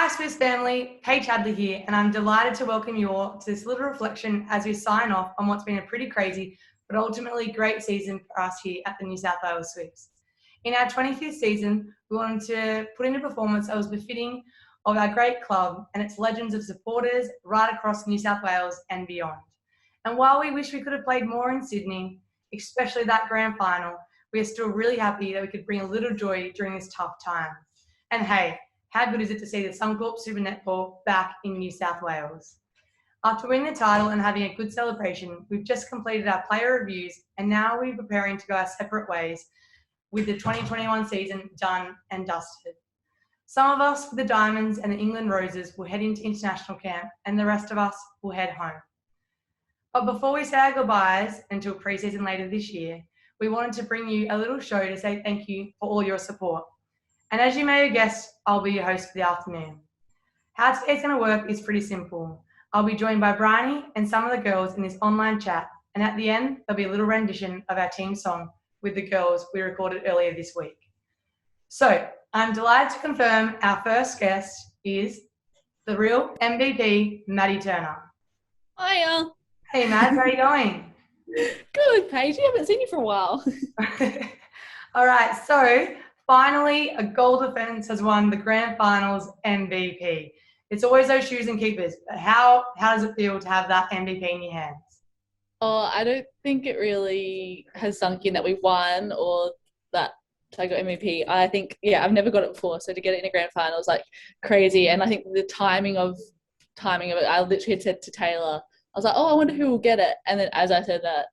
Hi Swiss family, Paige Hadley here, and I'm delighted to welcome you all to this little reflection as we sign off on what's been a pretty crazy but ultimately great season for us here at the New South Wales Swifts. In our 25th season, we wanted to put in a performance that was befitting of our great club and its legends of supporters right across New South Wales and beyond. And while we wish we could have played more in Sydney, especially that grand final, we are still really happy that we could bring a little joy during this tough time. And hey, how good is it to see the Suncorp Super Netball back in New South Wales? After winning the title and having a good celebration, we've just completed our player reviews and now we're preparing to go our separate ways with the 2021 season done and dusted. Some of us with the Diamonds and the England Roses will head into international camp and the rest of us will head home. But before we say our goodbyes until pre-season later this year, we wanted to bring you a little show to say thank you for all your support. And as you may have guessed, I'll be your host for the afternoon. How today's going to work is pretty simple. I'll be joined by Briony and some of the girls in this online chat, and at the end, there'll be a little rendition of our team song with the girls we recorded earlier this week. So, I'm delighted to confirm our first guest is the real MVP, Maddie Turner. Hiya. Hey, Matt, how are you going? Good, Paige. I haven't seen you for a while. All right, so finally, a goal defence has won the Grand Finals MVP. It's always those shoes and keepers, but how does it feel to have that MVP in your hands? Oh, I don't think it really has sunk in that we won or that I got MVP. I think, I've never got it before, so to get it in a Grand Final is like crazy. And I think the timing of it, I literally had said to Taylor, I was like, oh, I wonder who will get it. And then as I said that,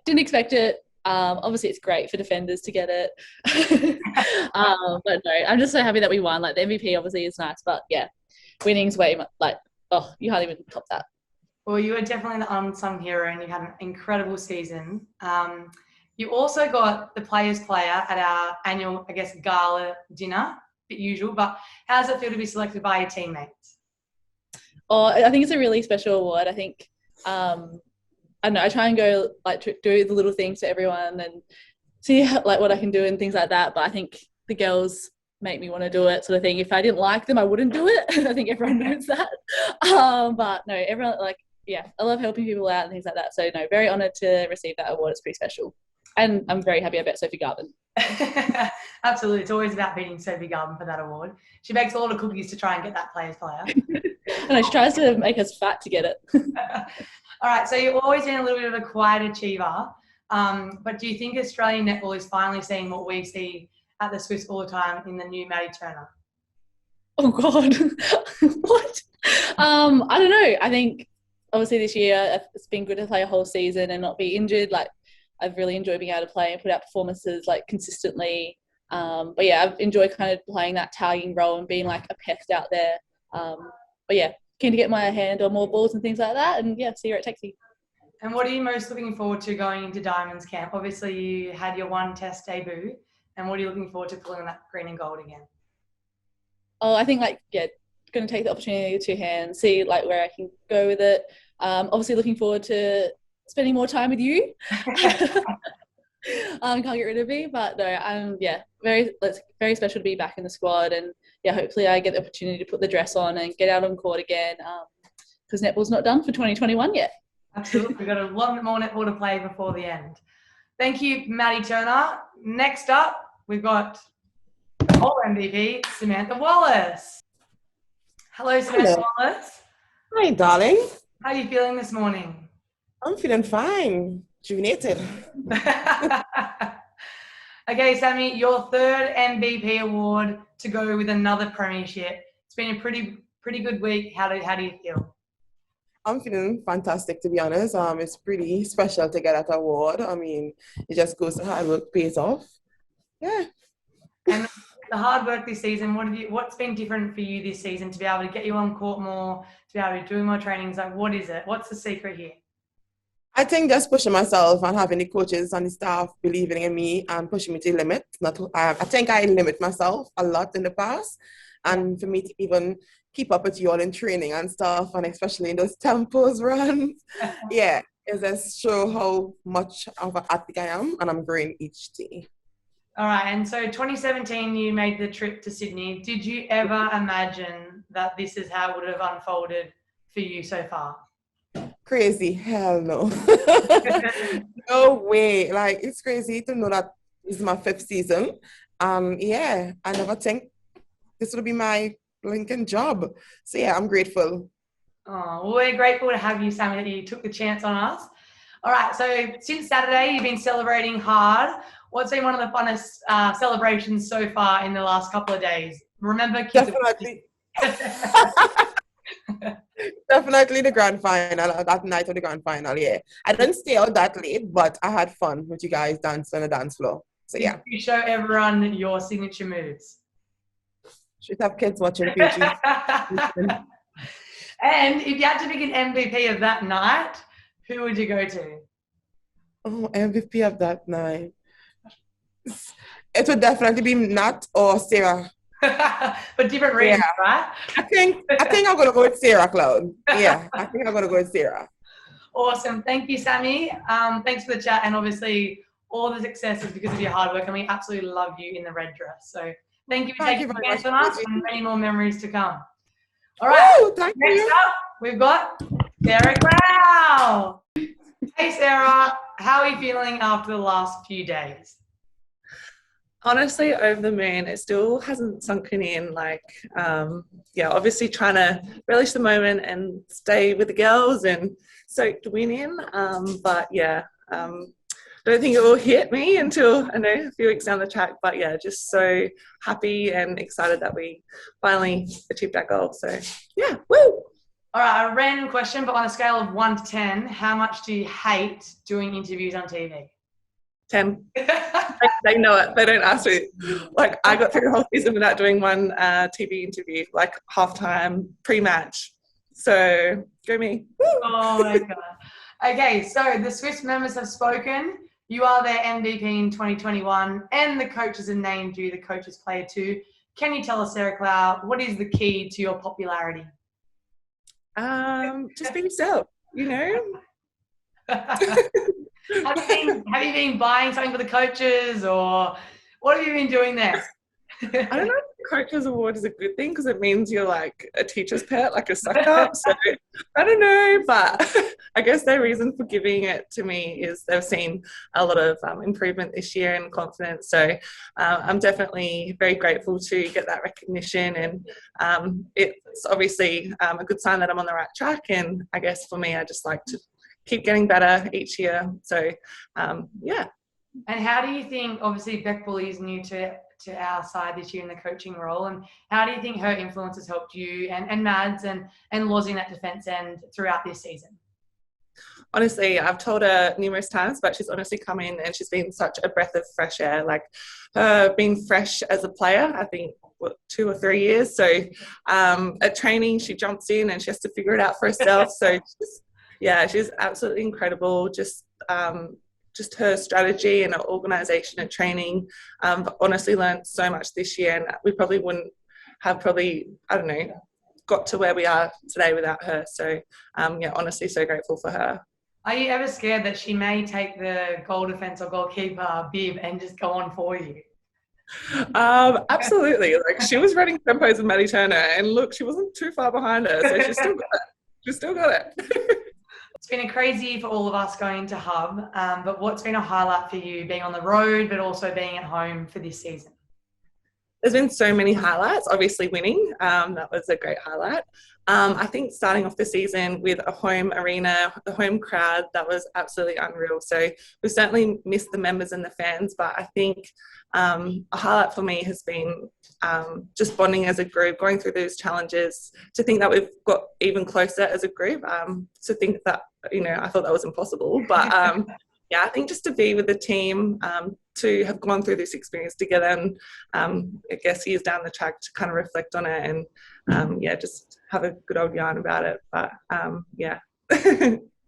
didn't expect it. Obviously it's great for defenders to get it. But no, I'm just so happy that we won. Like the MVP obviously is nice, but winning's way you can't even top that. Well, you were definitely the unsung hero and you had an incredible season. You also got the Players Player at our annual, gala dinner, a bit usual, but how does it feel to be selected by your teammates? Oh, I think it's a really special award. I think, I don't know, I try and go do the little things for everyone and see what I can do and things like that. But I think the girls make me want to do it, sort of thing. If I didn't like them, I wouldn't do it. I think everyone knows that. But no, everyone I love helping people out and things like that. So no, very honoured to receive that award. It's pretty special. And I'm very happy I bet Sophie Garvin. Absolutely. It's always about beating Sophie Garvin for that award. She bakes a lot of cookies to try and get that Players Player. And she tries to make us fat to get it. All right, so you've always been a little bit of a quiet achiever, but do you think Australian netball is finally seeing what we see at the Swifts all the time in the new Maddie Turner? Oh, God. What? I don't know. I think, obviously, this year it's been good to play a whole season and not be injured. I've really enjoyed being able to play and put out performances, consistently. I've enjoyed kind of playing that tagging role and being, a pest out there. Keen to get my hand on more balls and things like that and see where it takes me. And what are you most looking forward to going into Diamonds camp? Obviously you had your one test debut, and what are you looking forward to pulling that green and gold again? Oh, I think going to take the opportunity with two hands, see where I can go with it. Obviously looking forward to spending more time with you. Can't get rid of me, but no, very special to be back in the squad, and hopefully I get the opportunity to put the dress on and get out on court again, because netball's not done for 2021 yet. Absolutely, we've got a lot more netball to play before the end. Thank you, Maddie Turner. Next up, we've got the whole MVP, Samantha Wallace. Hello, Samantha Wallace. Hi, darling. How are you feeling this morning? I'm feeling fine. Rejuvenated. Okay, Sammy, your third MVP award to go with another premiership. It's been a pretty good week. How do you feel? I'm feeling fantastic, to be honest. It's pretty special to get that award. I mean, it just goes to hard work pays off. Yeah. And the hard work this season, what's been different for you this season to be able to get you on court more, to be able to do more trainings? What is it? What's the secret here? I think just pushing myself and having the coaches and the staff believing in me and pushing me to the limit. I think I limit myself a lot in the past. And for me to even keep up with you all in training and stuff, and especially in those tempos runs, it just show how much of an athlete I am, and I'm growing each day. All right, and so 2017, you made the trip to Sydney. Did you ever imagine that this is how it would have unfolded for you so far? Crazy. Hell no. No way. Like, it's crazy to know that this is my 5th season. Yeah, I never think this would be my blinking job. So yeah, I'm grateful. Oh, well, we're grateful to have you, Sammy, that you took the chance on us. All right, so since Saturday, you've been celebrating hard. What's been one of the funnest celebrations so far in the last couple of days? Remember, kids. Definitely. Definitely the grand final, that night of the grand final, yeah. I didn't stay out that late, but I had fun with you guys dancing on the dance floor. So yeah. You show everyone your signature moves. Should have kids watching Paige. And if you had to pick an MVP of that night, who would you go to? Oh, MVP of that night. It would definitely be Nat or Sarah. But different reasons, right? I think I'm gonna go with Sarah, Clowe. Yeah, I think I'm gonna go with Sarah. Awesome. Thank you, Sammy. Thanks for the chat, and obviously all the success is because of your hard work, and we absolutely love you in the red dress. So thank you for taking the chance on us, and many more memories to come. All right. Next up, we've got Sarah Clowe. Hey, Sarah. How are you feeling after the last few days? Honestly, over the moon. It still hasn't sunken in. Like, obviously trying to relish the moment and stay with the girls and soak the win in. Don't think it will hit me until, I know, a few weeks down the track. But yeah, just so happy and excited that we finally achieved that goal. So yeah, woo! All right, a random question, but on a scale of 1 to 10, how much do you hate doing interviews on TV? 10. They know it. They don't ask me. Like, I got through the whole season without doing one TV interview, like halftime, pre-match. So, go me. Woo! Oh, my God. Okay, so the Swiss members have spoken. You are their MVP in 2021, and the coaches have named you the Coaches Player too. Can you tell us, Sarah Clowe, what is the key to your popularity? Just be yourself, you know? Have you been buying something for the coaches, or what have you been doing there? I don't know if the Coaches Award is a good thing because it means you're like a teacher's pet, like a suck-up. So I don't know, but I guess their reason for giving it to me is they've seen a lot of improvement this year and confidence. So I'm definitely very grateful to get that recognition, and it's obviously a good sign that I'm on the right track. And I guess for me, I just like to keep getting better each year. So yeah. And how do you think, obviously Beck Bully is new to our side this year in the coaching role, and how do you think her influence has helped you and Mads and Lozzie in that defence end throughout this season? Honestly, I've told her numerous times, but she's honestly come in and she's been such a breath of fresh air. Like, her being fresh as a player, I think, 2 or 3 years. So at training, she jumps in and she has to figure it out for herself. So she's absolutely incredible. Just her strategy and her organisation and training. Honestly learned so much this year, and we probably wouldn't have got to where we are today without her. So honestly so grateful for her. Are you ever scared that she may take the goal defence or goalkeeper bib and just go on for you? Absolutely. Like, she was running tempos with Maddie Turner, and look, she wasn't too far behind her, so she still got it. It's been a crazy for all of us going to Hub, but what's been a highlight for you being on the road, but also being at home for this season? There's been so many highlights. Obviously winning, that was a great highlight. I think starting off the season with a home arena, the home crowd, that was absolutely unreal. So we certainly missed the members and the fans, but I think a highlight for me has been just bonding as a group, going through those challenges, to think that we've got even closer as a group, to think that, I thought that was impossible. But I think just to be with the team, to have gone through this experience together, and I guess years down the track to kind of reflect on it and just have a good old yarn about it. But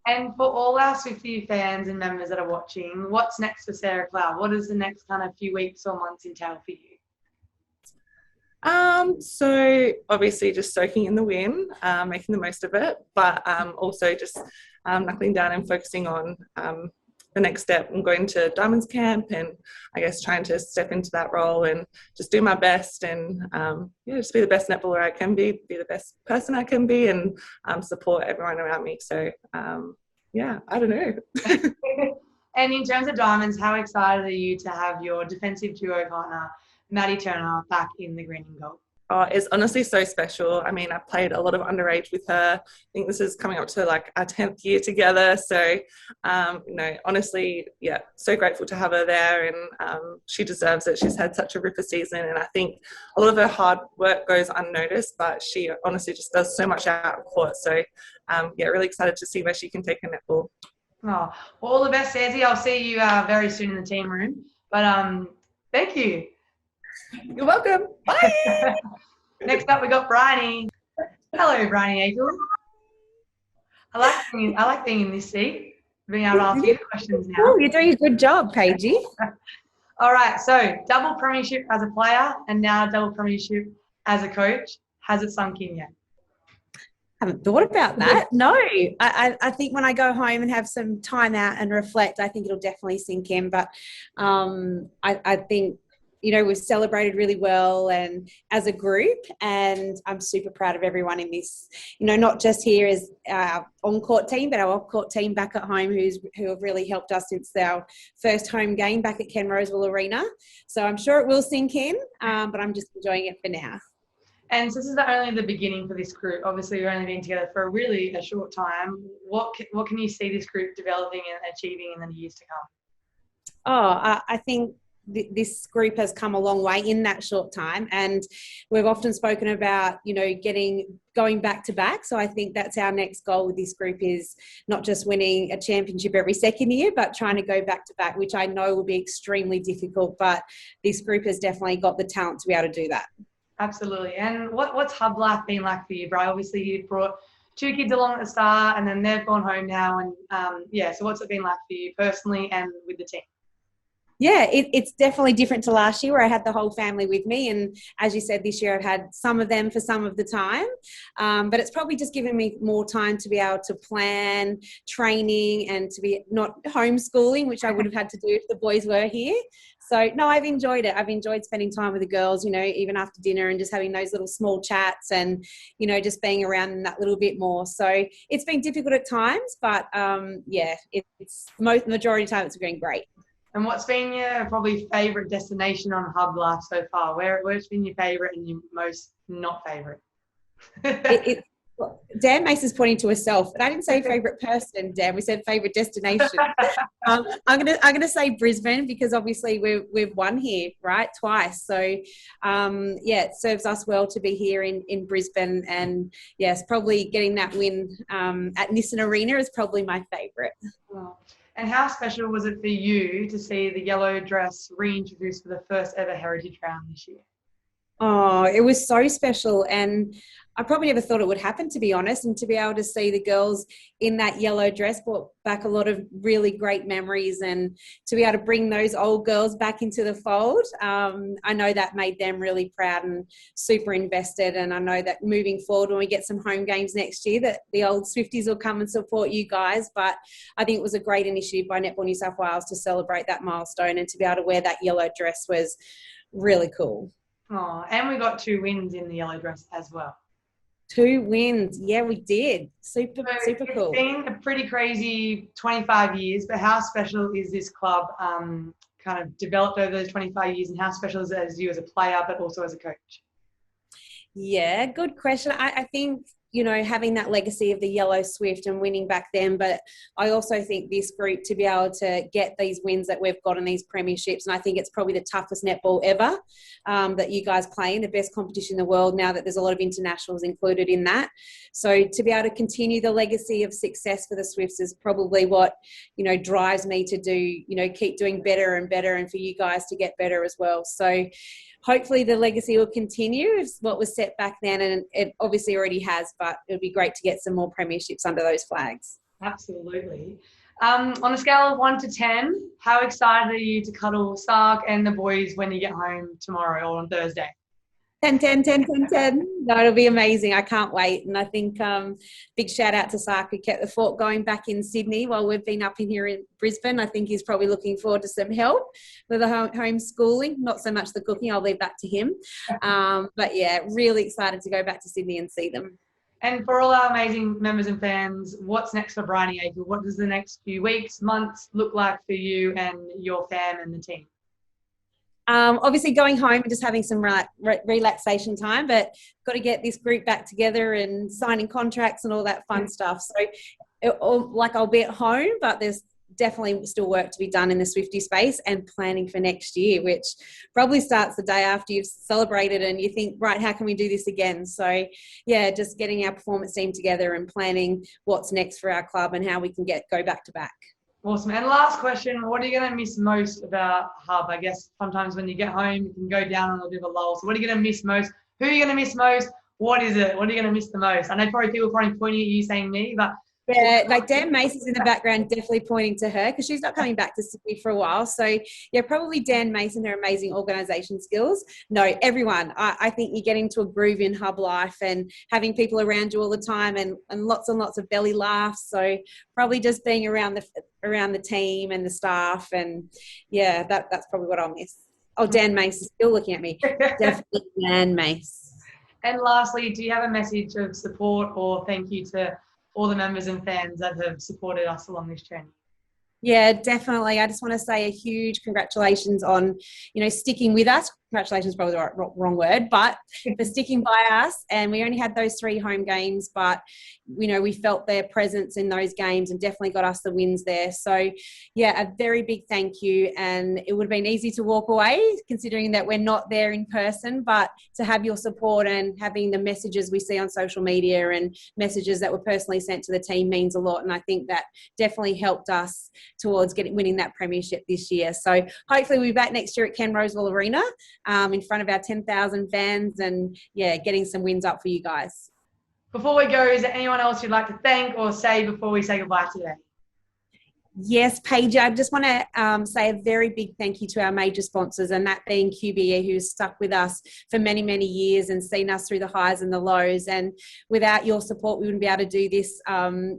And for all our Swiftie fans and members that are watching, what's next for Sarah Clowe? What does the next kind of few weeks or months entail for you? So obviously just soaking in the win, making the most of it, but also just knuckling down and focusing on the next step. I'm going to Diamonds Camp and I guess trying to step into that role and just do my best and just be the best netballer I can be the best person I can be, and support everyone around me. So I don't know. And in terms of Diamonds, how excited are you to have your defensive duo partner, Maddie Turner, back in the green and gold? Oh, it's honestly so special. I mean, I've played a lot of underage with her. I think this is coming up to like our 10th year together. So, honestly, so grateful to have her there, and she deserves it. She's had such a ripper season, and I think a lot of her hard work goes unnoticed, but she honestly just does so much out of court. So, really excited to see where she can take her netball. Oh, well, all the best, Sandy. I'll see you very soon in the team room. But thank you. You're welcome. Bye. Next up, we got Briony. Hello, Briony Akle. I like being in this seat, being able to ask you the questions now. Oh, you're doing a good job, Paige. All right, so double premiership as a player and now double premiership as a coach. Has it sunk in yet? Haven't thought about that. No, I think when I go home and have some time out and reflect, I think it'll definitely sink in. But I think, we've celebrated really well and as a group, and I'm super proud of everyone in this, not just here as our on-court team, but our off-court team back at home who have really helped us since our first home game back at Ken Rosewell Arena. So I'm sure it will sink in, but I'm just enjoying it for now. And so this is only the beginning for this group. Obviously, we've only been together for really a short time. What can you see this group developing and achieving in the years to come? I think this group has come a long way in that short time, and we've often spoken about going back to back. So I think that's our next goal with this group, is not just winning a championship every second year, but trying to go back to back, which I know will be extremely difficult, but this group has definitely got the talent to be able to do that. Absolutely. And what's hub life been like for you, Bri? Obviously, you brought 2 kids along at the start, and then they've gone home now. And so what's it been like for you personally and with the team? Yeah, it's definitely different to last year where I had the whole family with me. And as you said, this year I've had some of them for some of the time. But it's probably just given me more time to be able to plan training and to be not homeschooling, which I would have had to do if the boys were here. So, no, I've enjoyed it. I've enjoyed spending time with the girls, even after dinner, and just having those little small chats and, just being around them that little bit more. So it's been difficult at times, but it's majority of the time it's been great. And what's been your probably favourite destination on Hub Life so far? Where's been your favourite and your most not favourite? Dan Mason's pointing to herself, but I didn't say favourite person, Dan. We said favourite destination. I'm gonna say Brisbane, because obviously we've won here, right, twice. So it serves us well to be here in Brisbane, and yes, probably getting that win at Nissan Arena is probably my favourite. Oh. And how special was it for you to see the yellow dress reintroduced for the first ever Heritage Round this year? Oh, it was so special, and I probably never thought it would happen, to be honest, and to be able to see the girls in that yellow dress brought back a lot of really great memories, and to be able to bring those old girls back into the fold, I know that made them really proud and super invested, and I know that moving forward when we get some home games next year that the old Swifties will come and support you guys. But I think it was a great initiative by Netball New South Wales to celebrate that milestone, and to be able to wear that yellow dress was really cool. Oh, and we got 2 wins in the yellow dress as well. 2 wins. Yeah, we did. Super cool. It's been a pretty crazy 25 years, but how special is this club kind of developed over those 25 years, and how special is it as you as a player, but also as a coach? Yeah, good question. I think, having that legacy of the Yellow Swift and winning back then, but I also think this group to be able to get these wins that we've got in these premierships, and I think it's probably the toughest netball ever that you guys play in, the best competition in the world now that there's a lot of internationals included in that. So to be able to continue the legacy of success for the Swifts is probably what, drives me to do, keep doing better and better, and for you guys to get better as well. So hopefully the legacy will continue. It's what was set back then, and it obviously already has, but it would be great to get some more premierships under those flags. Absolutely. On a scale of 1 to 10, how excited are you to cuddle Sark and the boys when you get home tomorrow or on Thursday? 10, 10, 10, 10, 10. No, it'll be amazing. I can't wait. And I think big shout out to Sark, who kept the fort going back in Sydney while we've been up in here in Brisbane. I think he's probably looking forward to some help with the homeschooling. Not so much the cooking. I'll leave that to him. But yeah, really excited to go back to Sydney and see them. And for all our amazing members and fans, what's next for Briony Akle? What does the next few weeks, months look like for you and your fam and the team? Obviously going home and just having some relaxation time, but got to get this group back together and signing contracts and all that fun stuff. So I'll be at home, but there's definitely still work to be done in the Swifty space and planning for next year, which probably starts the day after you've celebrated and you think, right, how can we do this again? So yeah, just getting our performance team together and planning what's next for our club and how we can go back to back. Awesome. And last question, what are you going to miss most about Hub? I guess sometimes when you get home, you can go down on a bit of a lull. So what are you going to miss most? Who are you going to miss most? What is it? What are you going to miss the most? I know probably people are probably pointing at you saying me, but... Yeah, like Dan Mason's in the background definitely pointing to her because she's not coming back to Sydney for a while. So yeah, probably Dan Mason, her amazing organisation skills. No, everyone. I think you get into a groove in Hub life and having people around you all the time and lots and lots of belly laughs. So probably just being around the team and the staff, and yeah, that's probably what I'll miss. Oh, Dan Mace is still looking at me. Definitely Dan Mace. And lastly, do you have a message of support or thank you to all the members and fans that have supported us along this journey? Yeah, definitely. I just want to say a huge congratulations on, sticking with us. Congratulations is probably the wrong word, but for sticking by us. And we only had those 3 home games, but, we felt their presence in those games and definitely got us the wins there. So, yeah, a very big thank you. And it would have been easy to walk away considering that we're not there in person, but to have your support and having the messages we see on social media and messages that were personally sent to the team means a lot. And I think that definitely helped us towards winning that premiership this year. So hopefully we'll be back next year at Ken Rosewall Arena in front of our 10,000 fans and, yeah, getting some wins up for you guys. Before we go, is there anyone else you'd like to thank or say before we say goodbye today? Yes, Paige, I just want to say a very big thank you to our major sponsors, and that being QBE, who's stuck with us for many, many years and seen us through the highs and the lows. And without your support, we wouldn't be able to do this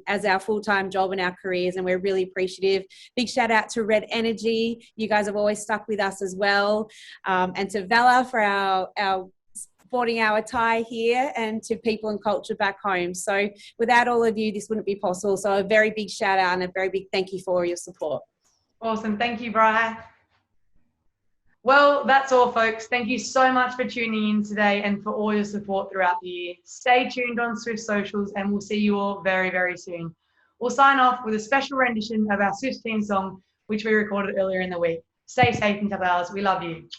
as our full-time job in our careers, and we're really appreciative. Big shout out to Red Energy. You guys have always stuck with us as well. And to Vela for our sporting our tie here, and to People and Culture back home. So without all of you, this wouldn't be possible. So a very big shout out and a very big thank you for your support. Awesome. Thank you, Bri. Well, that's all, folks. Thank you so much for tuning in today and for all your support throughout the year. Stay tuned on Swift socials and we'll see you all very, very soon. We'll sign off with a special rendition of our Swift team song, which we recorded earlier in the week. Stay safe and tell ours. We love you.